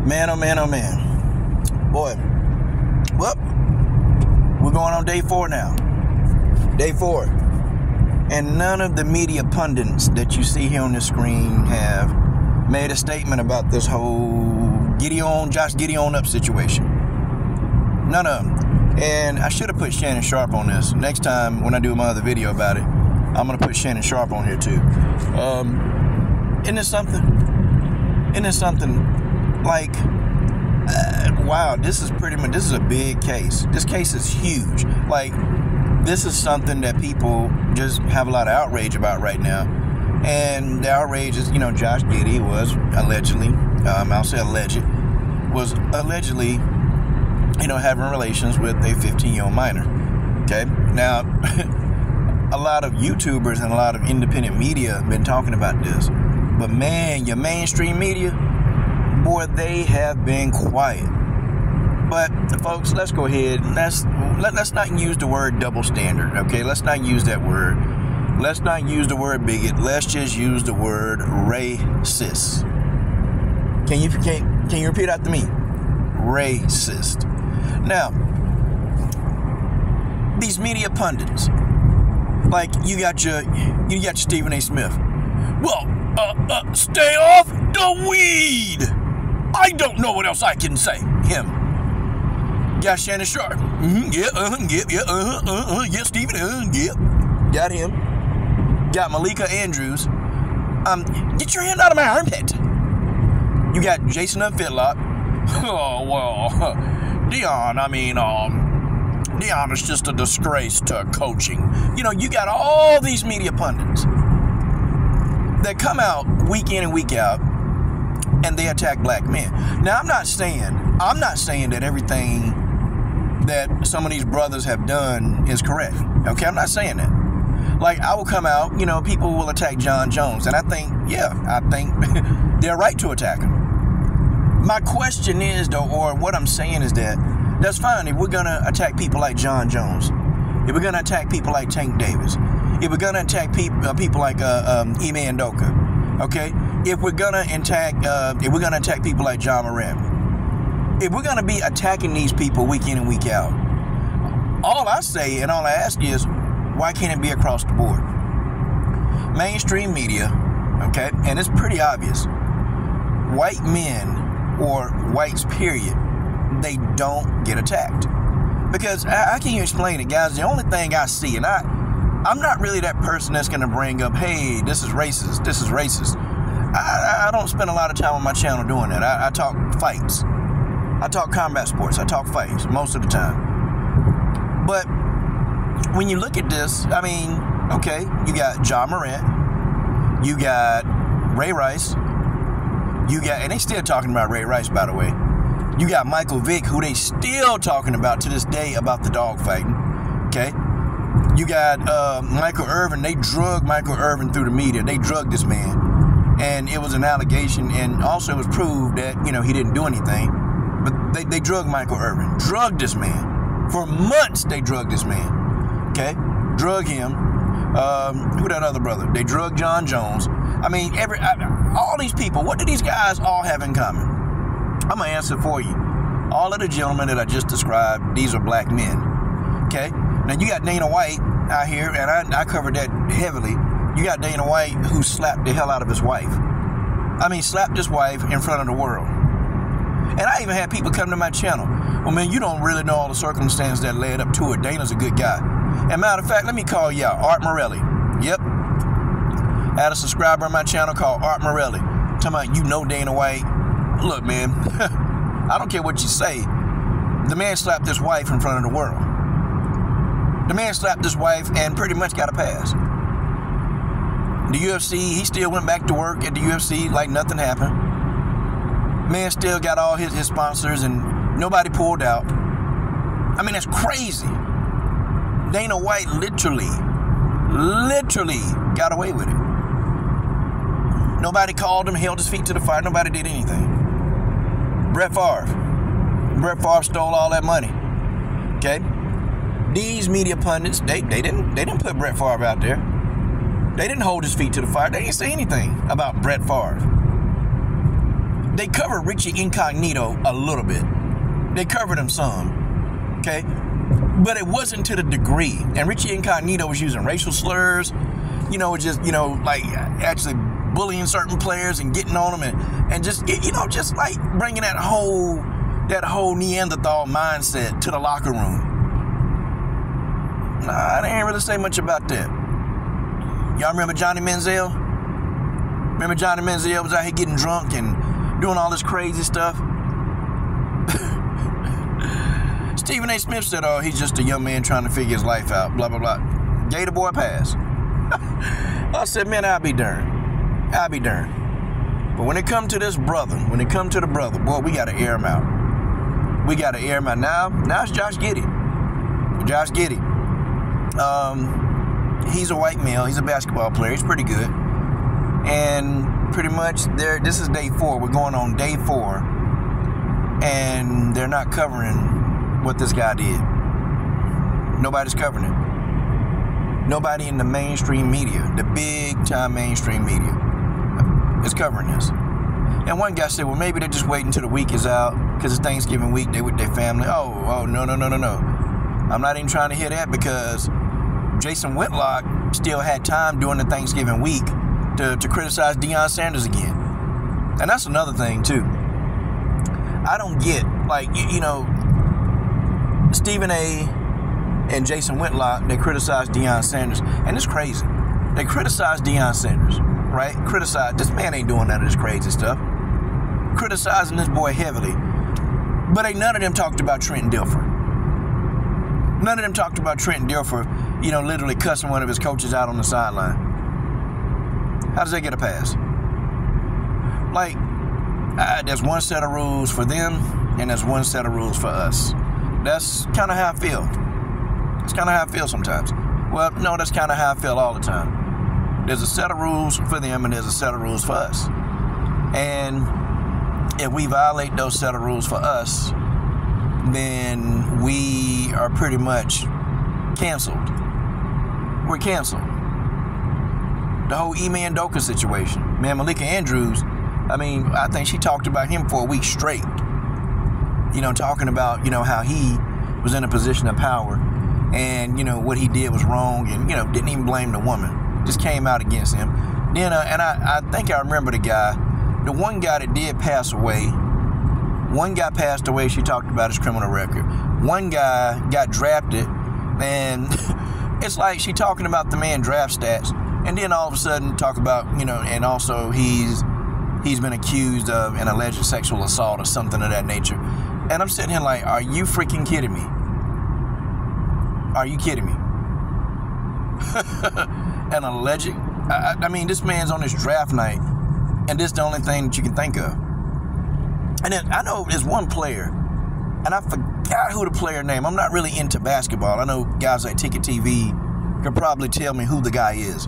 Man, oh man, oh man. Boy. Well, we're going on day 4 now. Day 4. And none of the media pundits that you see here on the screen have made a statement about this whole Josh Giddey on up situation. None of them. And I should have put Shannon Sharp on this. Next time when I do my other video about it, I'm going to put Shannon Sharp on here too. Isn't this something? Isn't this something? Like, wow, this is a big case. This case is huge. Like, this is something that people just have a lot of outrage about right now. And the outrage is, Josh Giddey was allegedly, I'll say alleged, was allegedly, having relations with a 15-year-old minor. Okay? Now, a lot of YouTubers and a lot of independent media have been talking about this. But man, your mainstream media, boy, they have been quiet. But folks, let's go ahead. Let's not use the word double standard, okay? Let's not use that word. Let's not use the word bigot. Let's just use the word racist. Can you repeat after me? Racist. Now, these media pundits, like you got your Stephen A. Smith. Well, stay off the weed. I don't know what else I can say. Him. Got Shannon Sharp. Yeah, Stephen. Yep. Got him. Got Malika Andrews. Get your hand out of my armpit. You got Jason Fitlock. Oh, well, Deion is just a disgrace to coaching. You got all these media pundits that come out week in and week out and they attack black men. Now, I'm not saying that everything that some of these brothers have done is correct. Okay, I'm not saying that. Like, I will come out, people will attack John Jones, and I think they're right to attack him. My question is, though, or what I'm saying is that's fine if we're going to attack people like John Jones, if we're going to attack people like Tank Davis, if we're going to attack people like Ime Udoka, okay? If we're going to attack people like John Moran, if we're going to be attacking these people week in and week out, all I say and all I ask is, why can't it be across the board? Mainstream media, okay, and it's pretty obvious, white men or whites, period, they don't get attacked. Because I can't even explain it, guys. The only thing I see, and I'm not really that person that's going to bring up, hey, this is racist, this is racist. I don't spend a lot of time on my channel doing that. I talk fights. I talk combat sports. I talk fights most of the time. But when you look at this, okay, you got John Morant, you got Ray Rice, and they still talking about Ray Rice, by the way. You got Michael Vick, who they still talking about to this day about the dog fighting, okay? You got Michael Irvin. They drugged Michael Irvin through the media. They drugged this man. And it was an allegation, and also it was proved that, he didn't do anything. But they drugged Michael Irvin. Drugged this man. For months, they drugged this man. Okay? Drug him. Who that other brother? They drugged John Jones. All these people, what do these guys all have in common? I'm going to answer for you. All of the gentlemen that I just described, these are black men. Okay? Now, you got Dana White out here, and I covered that heavily. You got Dana White who slapped the hell out of his wife. Slapped his wife in front of the world. And I even had people come to my channel. Well, man, you don't really know all the circumstances that led up to it. Dana's a good guy. And matter of fact, let me call you out. Art Morelli. Yep. I had a subscriber on my channel called Art Morelli. Talking about, Dana White. Look, man, I don't care what you say. The man slapped his wife in front of the world. The man slapped his wife and pretty much got a pass. The UFC, he still went back to work at the UFC like nothing happened. Man still got all his sponsors and nobody pulled out. That's crazy. Dana White literally got away with it. Nobody called him, held his feet to the fire. Nobody did anything. Brett Favre stole all that money. Okay? These media pundits, they didn't put Brett Favre out there. They didn't hold his feet to the fire. They didn't say anything about Brett Favre. They covered Richie Incognito a little bit. They covered him some, okay? But it wasn't to the degree. And Richie Incognito was using racial slurs, just, like actually bullying certain players and getting on them and just, just like bringing that whole Neanderthal mindset to the locker room. Nah, I didn't really say much about that. Y'all remember Johnny Manziel? Remember Johnny Manziel was out here getting drunk and doing all this crazy stuff? Stephen A. Smith said, oh, he's just a young man trying to figure his life out, blah, blah, blah. Gave the boy a pass. I said, man, I'll be darned. But when it come to the brother, boy, we got to air him out. Now it's Josh Giddey. He's a white male. He's a basketball player. He's pretty good. And pretty much this is day 4. We're going on day 4. And they're not covering what this guy did. Nobody's covering it. Nobody in the mainstream media, the big time mainstream media, is covering this. And one guy said, well, maybe they're just waiting until the week is out because it's Thanksgiving week. They with their family. Oh, no. I'm not even trying to hear that because Jason Whitlock still had time during the Thanksgiving week to criticize Deion Sanders again. And that's another thing, too. I don't get, Stephen A. and Jason Whitlock, they criticize Deion Sanders. And it's crazy. They criticize Deion Sanders, right? This man ain't doing none of this crazy stuff. Criticizing this boy heavily. But ain't none of them talked about Trenton Dilfer. None of them talked about Trenton Dilfer, literally cussing one of his coaches out on the sideline. How does that get a pass? There's one set of rules for them, and there's one set of rules for us. That's kind of how I feel. That's kind of how I feel sometimes. Well, no, that's kind of how I feel all the time. There's a set of rules for them, and there's a set of rules for us. And if we violate those set of rules for us, then we are pretty much canceled. We're canceled. The whole Ime Udoka situation. Man, Malika Andrews, I think she talked about him for a week straight. Talking about, how he was in a position of power and, what he did was wrong and, didn't even blame the woman. Just came out against him. Then, and I think I remember the one guy that did pass away. One guy passed away, she talked about his criminal record. One guy got drafted, and it's like she talking about the man draft stats, and then all of a sudden talk about, and also he's been accused of an alleged sexual assault or something of that nature. And I'm sitting here like, are you freaking kidding me? Are you kidding me? An alleged, this man's on his draft night, and this is the only thing that you can think of. And then I know there's one player, and I forgot who the player name. I'm not really into basketball. I know guys like Ticket TV could probably tell me who the guy is.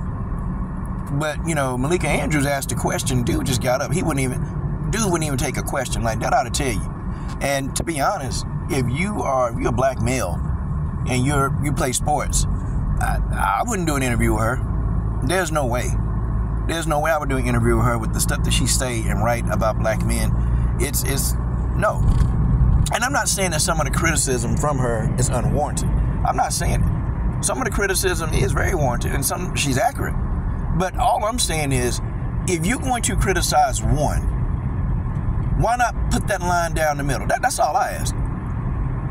But, Malika Andrews asked a question. Dude just got up. Dude wouldn't even take a question. Like, that ought to tell you. And to be honest, if you're a black male and you play sports, I wouldn't do an interview with her. There's no way. There's no way I would do an interview with her with the stuff that she say and write about black men. It's no. And I'm not saying that some of the criticism from her is unwarranted. I'm not saying it. Some of the criticism is very warranted and some she's accurate. But all I'm saying is, if you're going to criticize one, why not put that line down the middle? That's all I ask.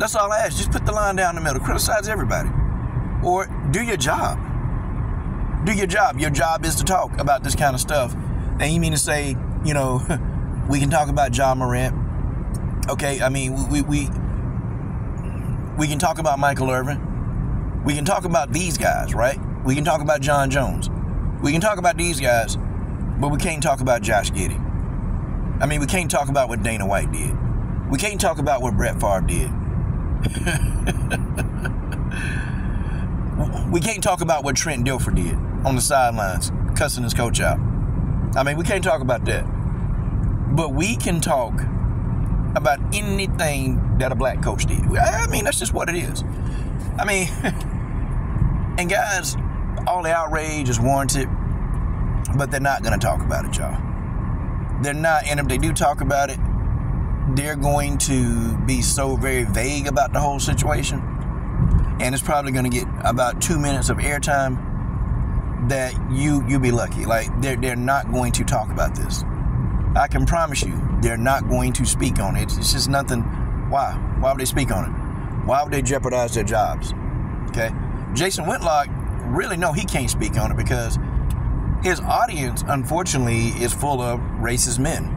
That's all I ask. Just put the line down the middle. Criticize everybody. Or do your job. Do your job. Your job is to talk about this kind of stuff. And you mean to say, we can talk about Ja Morant. Okay, we can talk about Michael Irvin. We can talk about these guys, right? We can talk about John Jones. We can talk about these guys, but we can't talk about Josh Giddey. We can't talk about what Dana White did. We can't talk about what Brett Favre did. We can't talk about what Trent Dilfer did on the sidelines, cussing his coach out. We can't talk about that. But we can talk about anything that a black coach did. That's just what it is. And guys, all the outrage is warranted, but they're not going to talk about it, y'all. They're not, and if they do talk about it, they're going to be so very vague about the whole situation, and it's probably going to get about 2 minutes of airtime that you'll be lucky. Like, they're not going to talk about this. I can promise you, they're not going to speak on it. It's just nothing. Why? Why would they speak on it? Why would they jeopardize their jobs? Okay? Jason Whitlock, really, no, he can't speak on it because his audience, unfortunately, is full of racist men.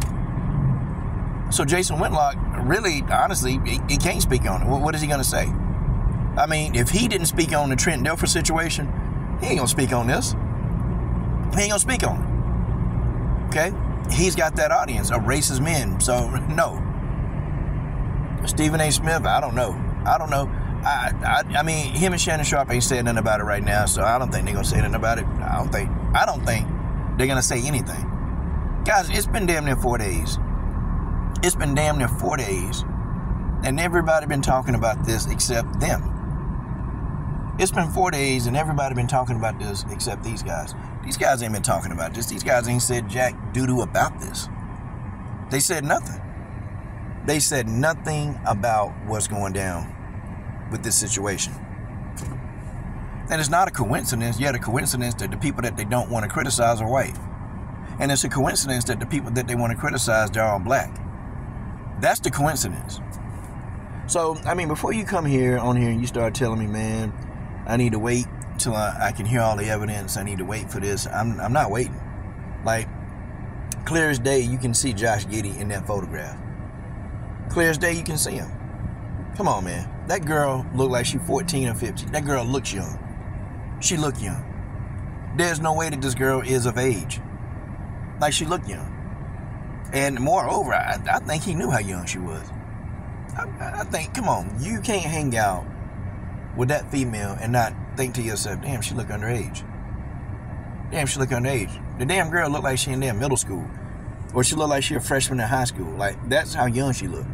So Jason Whitlock, really, honestly, he can't speak on it. What is he going to say? I mean, if he didn't speak on the Trent Dilfer situation, he ain't going to speak on this. He ain't going to speak on it. Okay? He's got that audience of racist men. So, no. Stephen A. Smith, I don't know. I mean, him and Shannon Sharp ain't saying nothing about it right now, so I don't think they're going to say nothing about it. I don't think they're going to say anything. Guys, it's been damn near 4 days. It's been damn near 4 days. And everybody been talking about this except them. It's been 4 days and everybody been talking about this except these guys. These guys ain't been talking about this. These guys ain't said jack doo-doo about this. They said nothing. They said nothing about what's going down with this situation. And it's not a coincidence, yet a coincidence that the people that they don't want to criticize are white. And it's a coincidence that the people that they want to criticize, they're all black. That's the coincidence. So, I mean, before you come here and you start telling me, man, I need to wait till I can hear all the evidence. I need to wait for this. I'm not waiting. Like, clear as day, you can see Josh Giddey in that photograph. Clear as day, you can see him. Come on, man. That girl looked like she's 14 or 15. That girl looks young. She looked young. There's no way that this girl is of age. Like, she looked young. And moreover, I think he knew how young she was. I think, come on, you can't hang out with that female and not think to yourself, damn, she look underage. Damn, she look underage. The damn girl looked like she in damn middle school. Or she looked like she a freshman in high school. Like, that's how young she looked.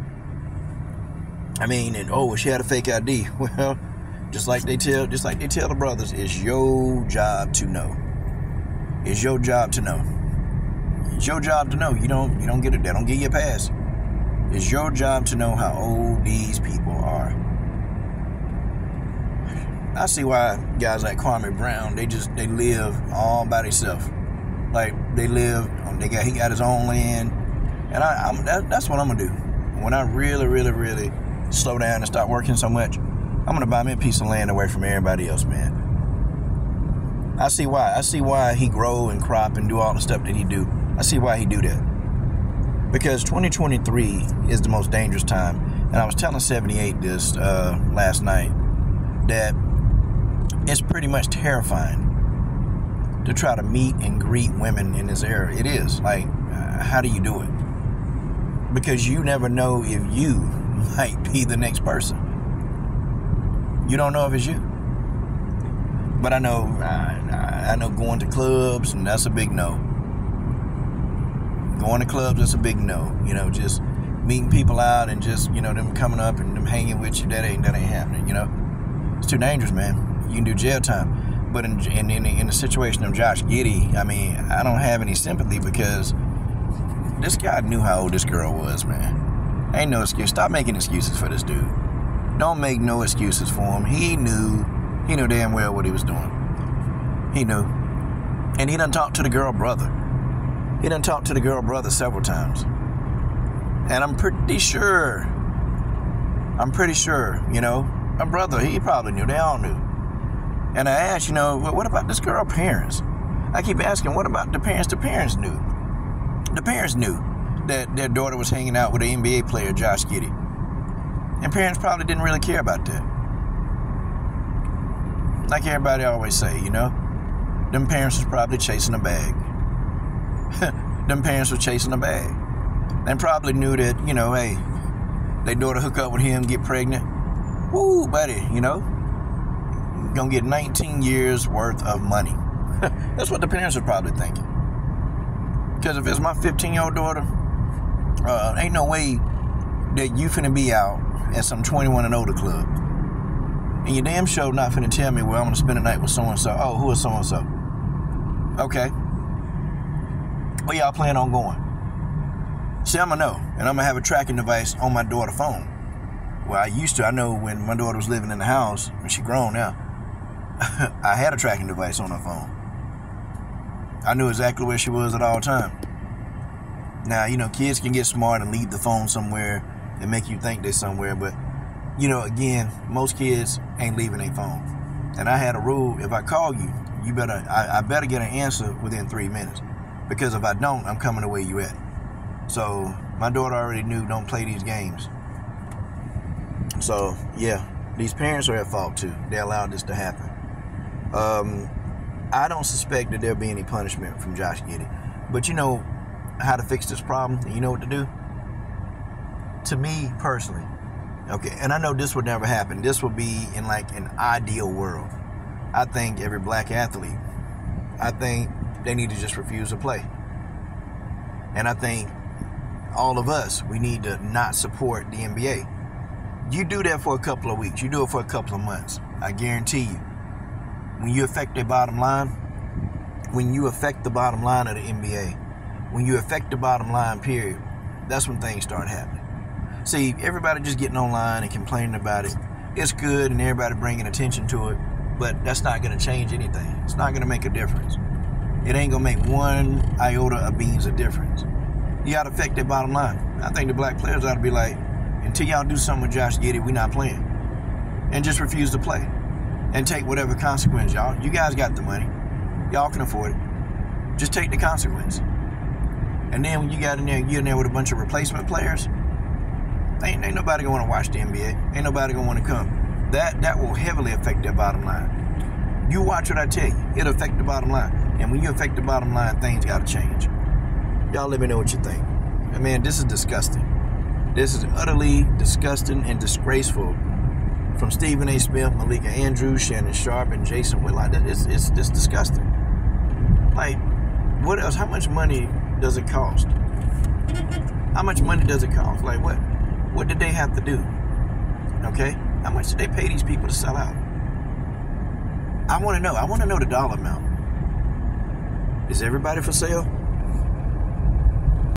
I mean, and well, she had a fake ID. Well, just like they tell the brothers, it's your job to know. It's your job to know. It's your job to know. You don't get it. They don't give you a pass. It's your job to know how old these people are. I see why guys like Kwame Brown, they live all by themselves. Like, they live, he got his own land. And that's what I'm gonna do. When I really, really, really slow down and start working so much, I'm gonna buy me a piece of land away from everybody else, man. I see why he grow and crop and do all the stuff that he do. I see why he do that. Because 2023 is the most dangerous time. And I was telling 78 this last night, that it's pretty much terrifying to try to meet and greet women in this era. It is. Like, how do you do it? Because you never know if you might be the next person. You don't know if it's you. But I know going to clubs, and that's a big no. Going to clubs, that's a big no. You know, just meeting people out and just, you know, them coming up and them hanging with you, that ain't happening, you know. It's too dangerous, man. You can do jail time. But in the situation of Josh Giddey, I mean, I don't have any sympathy because this guy knew how old this girl was, man. Ain't no excuse. Stop making excuses for this dude. Don't make no excuses for him. He knew damn well what he was doing. He knew. And he done talked to the girl brother. He done talked to the girl brother several times. And I'm pretty sure, you know, my brother, he probably knew. They all knew. And I asked, you know, what about this girl parents? I keep asking, what about the parents? The parents knew. The parents knew that their daughter was hanging out with an NBA player, Josh Giddey. And parents probably didn't really care about that. Like everybody always say, you know, them parents was probably chasing a bag. Them parents were chasing a bag. They probably knew that, you know, hey, their daughter hook up with him, get pregnant. Woo, buddy, you know, you're gonna get 19 years worth of money. That's what the parents are probably thinking. Because if it's my 15-year-old daughter, ain't no way that you finna be out at some 21 and older club. And you damn sure not finna tell me, well, I'm gonna spend a night with so-and-so. Oh, who is so-and-so? Okay. Where y'all plan on going? See, I'm going to know. And I'm going to have a tracking device on my daughter's phone. Well, I used to. I know when my daughter was living in the house, when she grown now, I had a tracking device on her phone. I knew exactly where she was at all times. Now, you know, kids can get smart and leave the phone somewhere and make you think they're somewhere. But, you know, again, most kids ain't leaving their phone. And I had a rule, if I call you, I better get an answer within 3 minutes. Because if I don't, I'm coming to where you at. So my daughter already knew, don't play these games. So, yeah, these parents are at fault too. They allowed this to happen. I don't suspect that there'll be any punishment from Josh Giddey. But you know how to fix this problem? You know what to do? To me, personally, okay, and I know this would never happen. This would be in like an ideal world. I think every black athlete, I think they need to just refuse to play. And I think all of us, we need to not support the NBA. You do that for a couple of weeks. You do it for a couple of months. I guarantee you, when you affect their bottom line, when you affect the bottom line of the NBA, when you affect the bottom line, period, that's when things start happening. See, everybody just getting online and complaining about it, it's good and everybody bringing attention to it, but that's not going to change anything. It's not going to make a difference. It ain't going to make one iota of beans a difference. You got to affect their bottom line. I think the black players ought to be like, until y'all do something with Josh Giddey, we're not playing. And just refuse to play. And take whatever consequence, y'all. You guys got the money. Y'all can afford it. Just take the consequence. And then when you got in there, you're in there with a bunch of replacement players, ain't nobody going to want to watch the NBA. Ain't nobody going to want to come. That will heavily affect their bottom line. You watch what I tell you. It'll affect the bottom line. And when you affect the bottom line, things got to change. Y'all let me know what you think. And man, this is disgusting. This is utterly disgusting and disgraceful. From Stephen A. Smith, Malika Andrews, Shannon Sharp, and Jason Whitlock. It's disgusting. Like, what else? How much money does it cost? How much money does it cost? Like, what did they have to do? Okay? How much did they pay these people to sell out? I want to know. I want to know the dollar amount. Is everybody for sale?